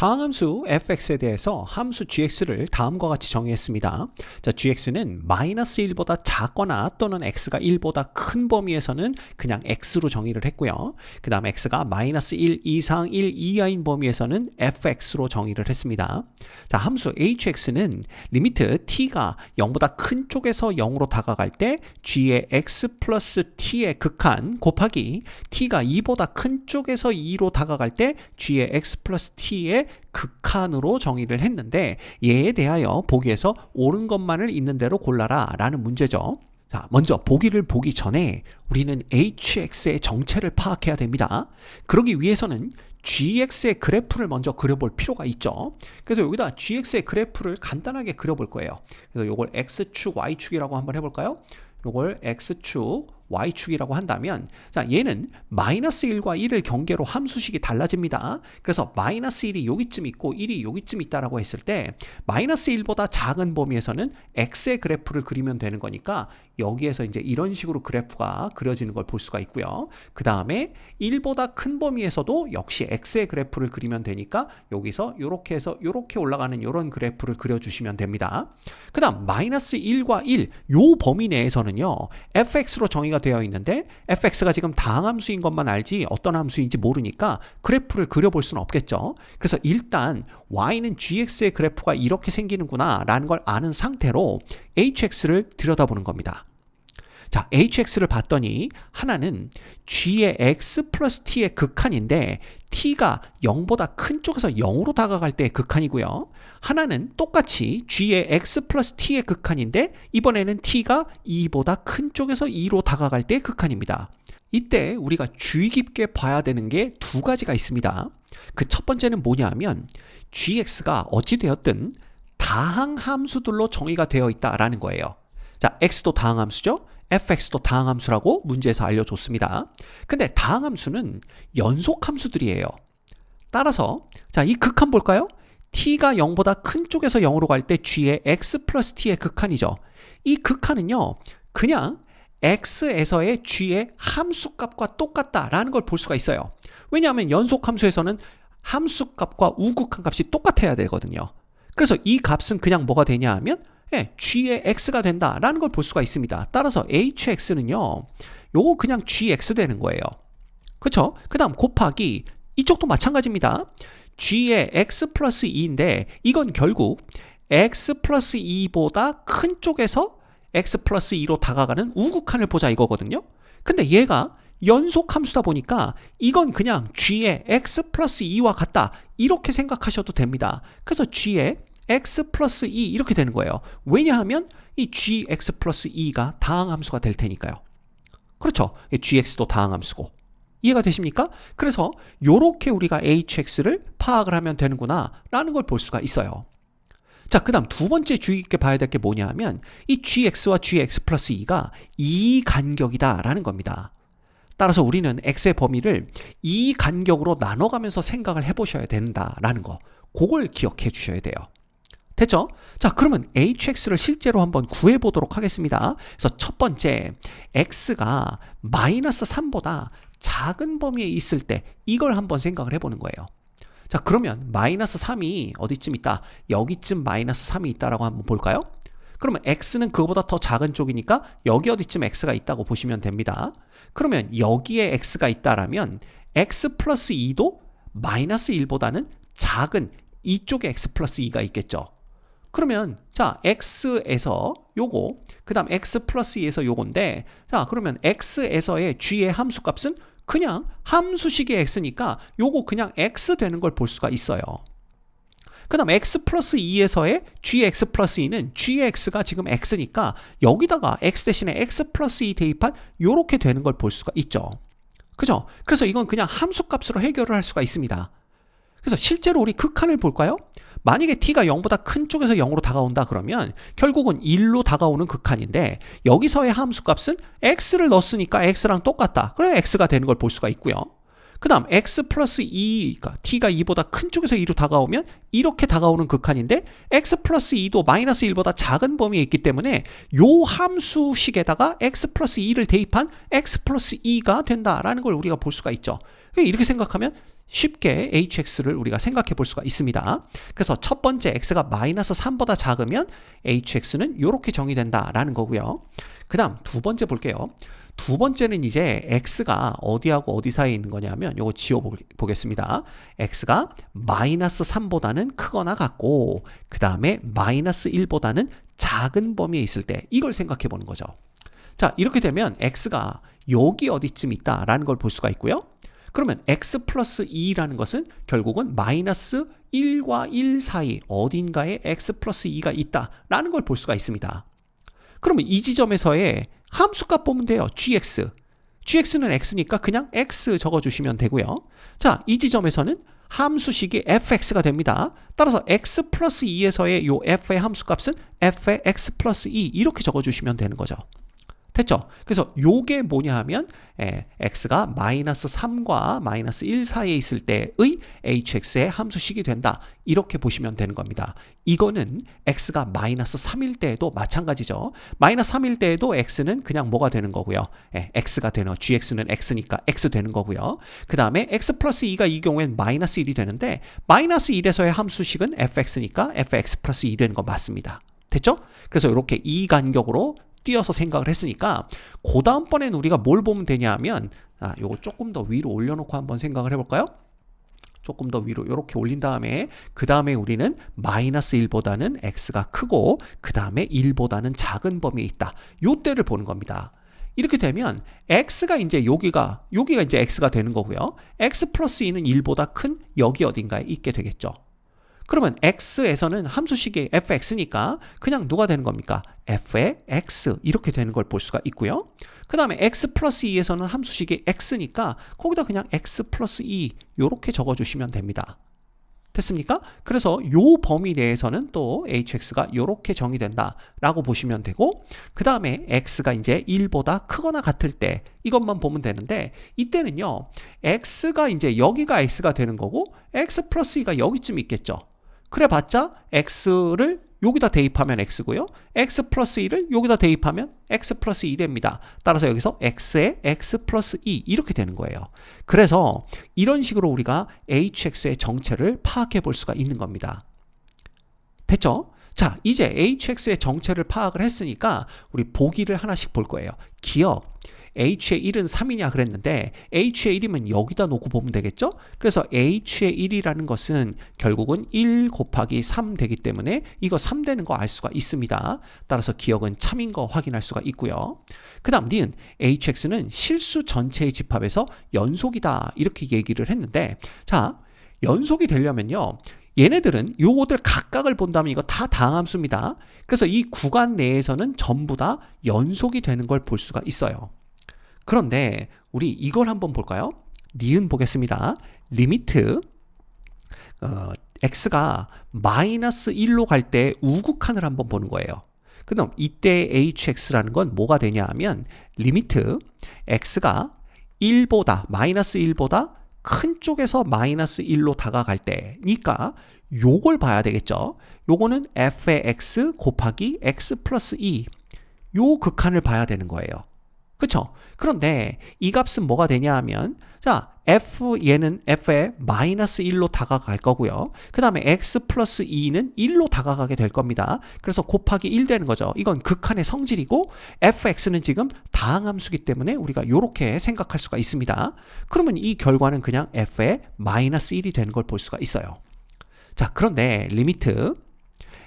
다항함수 fx에 대해서 함수 gx를 다음과 같이 정의했습니다. 자, gx는 마이너스 1보다 작거나 또는 x가 1보다 큰 범위에서는 그냥 x로 정의를 했고요. 그 다음 x가 마이너스 1 이상 1 이하인 범위에서는 fx로 정의를 했습니다. 자, 함수 hx는 리미트 t가 0보다 큰 쪽에서 0으로 다가갈 때 g의 x 플러스 t의 극한 곱하기 t가 2보다 큰 쪽에서 2로 다가갈 때 g의 x 플러스 t의 극한으로 정의를 했는데, 얘에 대하여 보기에서 옳은 것만을 있는 대로 골라라 라는 문제죠. 자, 먼저 보기를 보기 전에 우리는 hx의 정체를 파악해야 됩니다. 그러기 위해서는 gx의 그래프를 먼저 그려볼 필요가 있죠. 그래서 여기다 gx의 그래프를 간단하게 그려볼 거예요. 그래서 이걸 x축, y축이라고 한번 해볼까요? 이걸 x축, y축이라고 한다면, 자, 얘는 마이너스 1과 1을 경계로 함수식이 달라집니다. 그래서 마이너스 1이 여기쯤 있고 1이 여기쯤 있다라고 했을 때 마이너스 1보다 작은 범위에서는 x의 그래프를 그리면 되는 거니까 여기에서 이제 이런 식으로 그래프가 그려지는 걸 볼 수가 있고요. 그 다음에 1보다 큰 범위에서도 역시 x의 그래프를 그리면 되니까 여기서 이렇게 해서 이렇게 올라가는 이런 그래프를 그려주시면 됩니다. 그 다음 마이너스 1과 1, 요 범위 내에서는요, fx로 정의가 되어 있는데 fx가 지금 다항함수인 것만 알지 어떤 함수인지 모르니까 그래프를 그려볼 수는 없겠죠. 그래서 일단 y는 gx의 그래프가 이렇게 생기는구나 라는 걸 아는 상태로 hx를 들여다보는 겁니다. 자, hx를 봤더니 하나는 g의 x 플러스 t의 극한인데 t가 0보다 큰 쪽에서 0으로 다가갈 때의 극한이고요. 하나는 똑같이 g의 x 플러스 t의 극한인데 이번에는 t가 2보다 큰 쪽에서 2로 다가갈 때의 극한입니다. 이때 우리가 주의 깊게 봐야 되는 게 두 가지가 있습니다. 그 첫 번째는 뭐냐면 gx가 어찌되었든 다항함수들로 정의가 되어 있다라는 거예요. 자, x도 다항함수죠. fx도 다항함수라고 문제에서 알려줬습니다. 근데 다항함수는 연속함수들이에요. 따라서 자, 이 극한 볼까요? t가 0보다 큰 쪽에서 0으로 갈 때 g의 x 플러스 t의 극한이죠. 이 극한은요, 그냥 x에서의 g의 함수값과 똑같다라는 걸 볼 수가 있어요. 왜냐하면 연속함수에서는 함수값과 우극한 값이 똑같아야 되거든요. 그래서 이 값은 그냥 뭐가 되냐 하면 g의 x가 된다라는 걸 볼 수가 있습니다. 따라서 hx는요, 요거 그냥 gx 되는 거예요. 그쵸? 그 다음 곱하기 이쪽도 마찬가지입니다. g의 x 플러스 2인데 이건 결국 x 플러스 2보다 큰 쪽에서 x 플러스 2로 다가가는 우극한을 보자 이거거든요. 근데 얘가 연속함수다 보니까 이건 그냥 g의 x 플러스 2와 같다 이렇게 생각하셔도 됩니다. 그래서 g의 x 플러스 2 이렇게 되는 거예요. 왜냐하면 이 gx 플러스 2가 다항함수가 될 테니까요. 그렇죠? gx도 다항함수고. 이해가 되십니까? 그래서 요렇게 우리가 hx를 파악을 하면 되는구나 라는 걸 볼 수가 있어요. 자, 그 다음 두 번째 주의 깊게 봐야 될 게 뭐냐 하면 이 gx와 gx 플러스 2가 이 간격이다 라는 겁니다. 따라서 우리는 x의 범위를 이 간격으로 나눠가면서 생각을 해보셔야 된다라는 거, 그걸 기억해 주셔야 돼요. 됐죠? 자, 그러면 hx를 실제로 한번 구해보도록 하겠습니다. 그래서 첫 번째, x가 마이너스 3보다 작은 범위에 있을 때 이걸 한번 생각을 해보는 거예요. 자, 그러면 마이너스 3이 어디쯤 있다? 여기쯤 마이너스 3이 있다라고 한번 볼까요? 그러면 x는 그거보다 더 작은 쪽이니까 여기 어디쯤 x가 있다고 보시면 됩니다. 그러면 여기에 x가 있다라면 x 플러스 2도 마이너스 1보다는 작은 이쪽에 x 플러스 2가 있겠죠. 그러면 자, x에서 요거, 그 다음 x 플러스 2에서 요건데, 자, 그러면 x에서의 g의 함수값은 그냥 함수식의 x니까 요거 그냥 x 되는 걸 볼 수가 있어요. 그 다음 x 플러스 2에서의 gx 플러스 2는 gx가 지금 x니까 여기다가 x 대신에 x 플러스 2 대입한 요렇게 되는 걸 볼 수가 있죠. 그죠? 그래서 이건 그냥 함수값으로 해결을 할 수가 있습니다. 그래서 실제로 우리 극한을 볼까요? 만약에 t가 0보다 큰 쪽에서 0으로 다가온다 그러면 결국은 1로 다가오는 극한인데 여기서의 함수값은 x를 넣었으니까 x랑 똑같다. 그래 x가 되는 걸 볼 수가 있고요. 그 다음 x 플러스 2가 t가 2보다 큰 쪽에서 2로 다가오면 이렇게 다가오는 극한인데 x 플러스 2도 마이너스 1보다 작은 범위에 있기 때문에 요 함수식에다가 x 플러스 2를 대입한 x 플러스 2가 된다라는 걸 우리가 볼 수가 있죠. 이렇게 생각하면 쉽게 hx를 우리가 생각해 볼 수가 있습니다. 그래서 첫 번째 x가 마이너스 3보다 작으면 hx는 이렇게 정의된다라는 거고요. 그 다음 두 번째 볼게요. 두 번째는 이제 x가 어디하고 어디 사이에 있는 거냐면 요거 지워보겠습니다. x가 마이너스 3보다는 크거나 같고 그 다음에 마이너스 1보다는 작은 범위에 있을 때 이걸 생각해 보는 거죠. 자, 이렇게 되면 x가 여기 어디쯤 있다라는 걸 볼 수가 있고요. 그러면 x 플러스 2라는 것은 결국은 마이너스 1과 1 사이 어딘가에 x 플러스 2가 있다라는 걸 볼 수가 있습니다. 그러면 이 지점에서의 함수값 보면 돼요. gx. gx는 x니까 그냥 x 적어주시면 되고요. 자, 이 지점에서는 함수식이 fx가 됩니다. 따라서 x 플러스 2에서의 요 f의 함수값은 f의 x 플러스 2 이렇게 적어주시면 되는 거죠. 됐죠? 그래서 요게 뭐냐 하면 x가 마이너스 3과 마이너스 1 사이에 있을 때의 hx의 함수식이 된다. 이렇게 보시면 되는 겁니다. 이거는 x가 마이너스 3일 때에도 마찬가지죠. 마이너스 3일 때에도 x는 그냥 뭐가 되는 거고요. x가 되는 gx는 x니까 x 되는 거고요. 그 다음에 x 플러스 2가 이 경우엔 마이너스 1이 되는데 마이너스 1에서의 함수식은 fx니까 fx 플러스 2 되는 거 맞습니다. 됐죠? 그래서 이렇게 이 간격으로 띄어서 생각을 했으니까 그 다음번엔 우리가 뭘 보면 되냐 하면 요거 조금 더 위로 올려놓고 한번 생각을 해볼까요? 조금 더 위로 이렇게 올린 다음에 그 다음에 우리는 마이너스 1보다는 x가 크고 그 다음에 1보다는 작은 범위에 있다. 요 때를 보는 겁니다. 이렇게 되면 x가 이제 여기가 이제 x가 되는 거고요. x 플러스 2는 1보다 큰 여기 어딘가에 있게 되겠죠. 그러면 x에서는 함수식이 fx니까 그냥 누가 되는 겁니까? f의 x 이렇게 되는 걸 볼 수가 있고요. 그 다음에 x 플러스 2에서는 함수식이 x니까 거기다 그냥 x 플러스 2 이렇게 적어주시면 됩니다. 됐습니까? 그래서 요 범위 내에서는 또 hx가 이렇게 정의된다 라고 보시면 되고 그 다음에 x가 이제 1보다 크거나 같을 때 이것만 보면 되는데 이때는요 x가 이제 여기가 x가 되는 거고 x 플러스 2가 여기쯤 있겠죠. 그래 봤자 x를 여기다 대입하면 x고요. x 플러스 2를 여기다 대입하면 x 플러스 2 됩니다. 따라서 여기서 x의 x 플러스 2 이렇게 되는 거예요. 그래서 이런 식으로 우리가 hx의 정체를 파악해 볼 수가 있는 겁니다. 됐죠? 자, 이제 hx의 정체를 파악을 했으니까 우리 보기를 하나씩 볼 거예요. 기억. h의 1은 3이냐 그랬는데 h의 1이면 여기다 놓고 보면 되겠죠? 그래서 h의 1이라는 것은 결국은 1 곱하기 3 되기 때문에 이거 3 되는 거 알 수가 있습니다. 따라서 기억은 참인 거 확인할 수가 있고요. 그 다음 니은 hx는 실수 전체의 집합에서 연속이다 이렇게 얘기를 했는데 자, 연속이 되려면요 얘네들은 요거들 각각을 본다면 이거 다 다항함수입니다. 그래서 이 구간 내에서는 전부 다 연속이 되는 걸 볼 수가 있어요. 그런데 우리 이걸 한번 볼까요? 니은 보겠습니다. 리미트 x가 마이너스 1로 갈 때 우극한을 한번 보는 거예요. 그럼 이때 hx라는 건 뭐가 되냐 하면 리미트 x가 1보다 마이너스 1보다 큰 쪽에서 마이너스 1로 다가갈 때니까 요걸 봐야 되겠죠. 요거는 f의 x 곱하기 x 플러스 2 요 극한을 봐야 되는 거예요. 그쵸? 그런데 이 값은 뭐가 되냐 하면 자 얘는 f의 마이너스 1로 다가갈 거고요. 그 다음에 x 플러스 2는 1로 다가가게 될 겁니다. 그래서 곱하기 1 되는 거죠. 이건 극한의 성질이고 fx는 지금 다항함수기 때문에 우리가 이렇게 생각할 수가 있습니다. 그러면 이 결과는 그냥 f의 마이너스 1이 되는 걸 볼 수가 있어요. 자, 그런데 리미트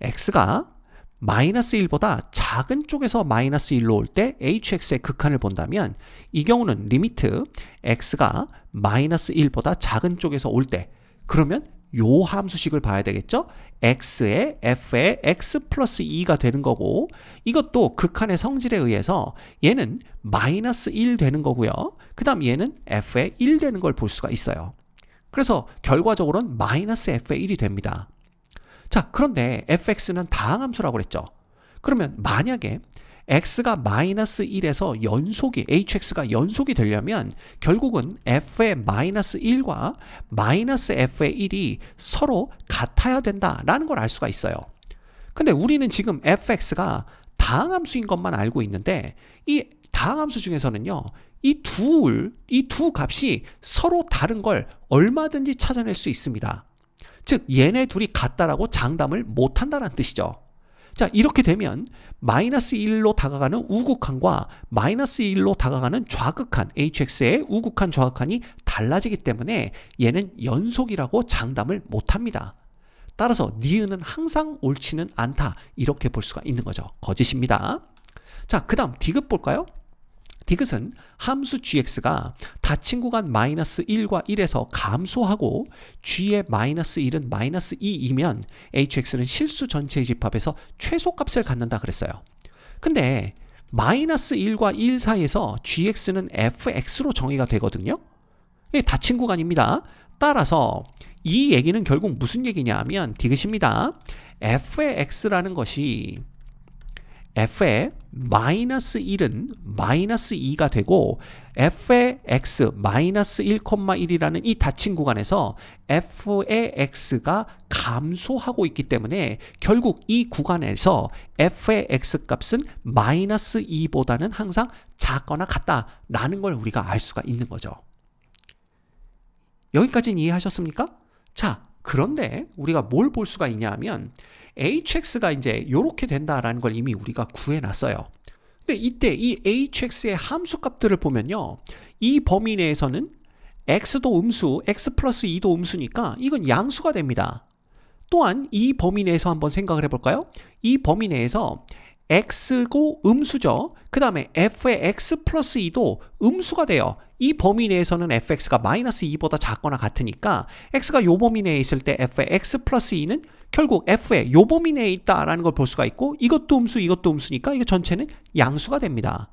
x가 마이너스 1보다 작은 쪽에서 마이너스 1로 올 때 hx의 극한을 본다면 이 경우는 리미트 x가 마이너스 1보다 작은 쪽에서 올 때 그러면 요 함수식을 봐야 되겠죠? x의 f의 x 플러스 2가 되는 거고 이것도 극한의 성질에 의해서 얘는 마이너스 1 되는 거고요. 그 다음 얘는 f의 1 되는 걸 볼 수가 있어요. 그래서 결과적으로는 마이너스 f의 1이 됩니다. 자, 그런데 fx는 다항함수라고 그랬죠. 그러면 만약에 x가 마이너스 1에서 hx가 연속이 되려면 결국은 f의 마이너스 1과 마이너스 f의 1이 서로 같아야 된다라는 걸 알 수가 있어요. 근데 우리는 지금 fx가 다항함수인 것만 알고 있는데 이 다항함수 중에서는요 이 두 값이 서로 다른 걸 얼마든지 찾아낼 수 있습니다. 즉 얘네 둘이 같다라고 장담을 못한다는 뜻이죠. 자, 이렇게 되면 마이너스 1로 다가가는 우극한과 마이너스 1로 다가가는 좌극한 hx의 우극한 좌극한이 달라지기 때문에 얘는 연속이라고 장담을 못합니다. 따라서 니은은 항상 옳지는 않다, 이렇게 볼 수가 있는 거죠. 거짓입니다. 자, 그 다음 디귿 볼까요? 디귿은 함수 gx가 닫힌 구간 마이너스 1과 1에서 감소하고 g의 마이너스 1은 마이너스 2이면 hx는 실수 전체의 집합에서 최소값을 갖는다 그랬어요. 근데 마이너스 1과 1 사이에서 gx는 fx로 정의가 되거든요. 이게 닫힌 구간입니다. 따라서 이 얘기는 결국 무슨 얘기냐 하면 디귿입니다. f의 x라는 것이 f의 마이너스 1은 마이너스 2가 되고 f의 x 마이너스 1,1이라는 이 닫힌 구간에서 f의 x가 감소하고 있기 때문에 결국 이 구간에서 f의 x 값은 마이너스 2보다는 항상 작거나 같다라는 걸 우리가 알 수가 있는 거죠. 여기까지는 이해하셨습니까? 자, 그런데 우리가 뭘 볼 수가 있냐 하면 hx가 이제 이렇게 된다라는 걸 이미 우리가 구해놨어요. 근데 이때 이 hx의 함수값들을 보면요, 이 범위 내에서는 x도 음수, x 플러스 2도 음수니까 이건 양수가 됩니다. 또한 이 범위 내에서 한번 생각을 해볼까요? 이 범위 내에서 x고 음수죠. 그 다음에 f의 x 플러스 2도 음수가 돼요. 이 범위 내에서는 fx가 마이너스 2보다 작거나 같으니까 x가 요 범위 내에 있을 때 f의 x 플러스 2는 결국 f의 요 범위 내에 있다라는 걸 볼 수가 있고, 이것도 음수 이것도 음수니까 이거 전체는 양수가 됩니다.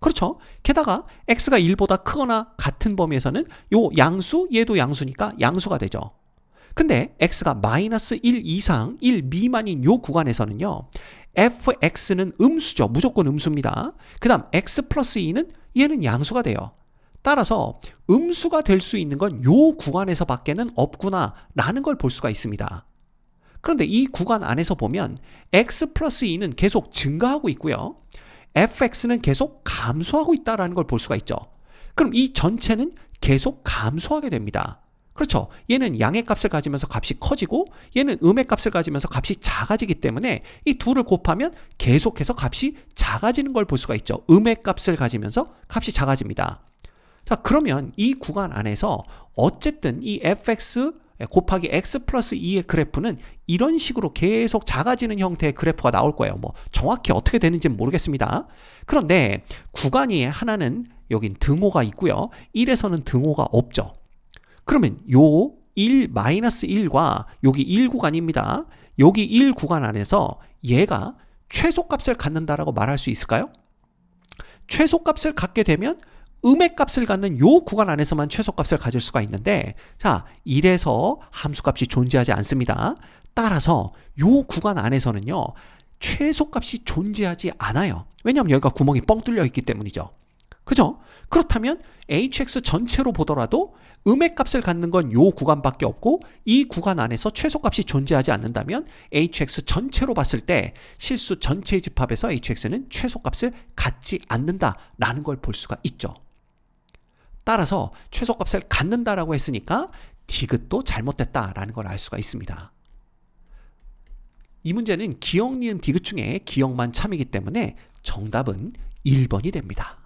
그렇죠? 게다가 x가 1보다 크거나 같은 범위에서는 요 양수 얘도 양수니까 양수가 되죠. 근데 x가 마이너스 1 이상 1 미만인 요 구간에서는요, fx는 음수죠. 무조건 음수입니다. 그 다음 x 플러스 2는 얘는 양수가 돼요. 따라서 음수가 될 수 있는 건 요 구간에서 밖에는 없구나 라는 걸 볼 수가 있습니다. 그런데 이 구간 안에서 보면 x 플러스 2는 계속 증가하고 있고요, fx는 계속 감소하고 있다는 걸 볼 수가 있죠. 그럼 이 전체는 계속 감소하게 됩니다. 그렇죠. 얘는 양의 값을 가지면서 값이 커지고 얘는 음의 값을 가지면서 값이 작아지기 때문에 이 둘을 곱하면 계속해서 값이 작아지는 걸 볼 수가 있죠. 음의 값을 가지면서 값이 작아집니다. 자, 그러면 이 구간 안에서 어쨌든 이 fx 곱하기 x 플러스 2의 그래프는 이런 식으로 계속 작아지는 형태의 그래프가 나올 거예요. 뭐 정확히 어떻게 되는지는 모르겠습니다. 그런데 구간이 하나는 여긴 등호가 있고요, 1에서는 등호가 없죠. 그러면 요 1 마이너스 1과 여기 1 구간입니다. 여기 1 구간 안에서 얘가 최소값을 갖는다라고 말할 수 있을까요? 최소값을 갖게 되면 음의 값을 갖는 요 구간 안에서만 최소값을 가질 수가 있는데, 자, 1에서 함수값이 존재하지 않습니다. 따라서 요 구간 안에서는요, 최소값이 존재하지 않아요. 왜냐하면 여기가 구멍이 뻥 뚫려 있기 때문이죠. 그죠? 그렇다면 hx 전체로 보더라도 음의 값을 갖는 건 요 구간밖에 없고, 이 구간 안에서 최소값이 존재하지 않는다면 hx 전체로 봤을 때 실수 전체의 집합에서 hx는 최소값을 갖지 않는다라는 걸 볼 수가 있죠. 따라서 최소값을 갖는다라고 했으니까 디귿도 잘못됐다라는 걸 알 수가 있습니다. 이 문제는 기역, 니은, 디귿 중에 기역만 참이기 때문에 정답은 1번이 됩니다.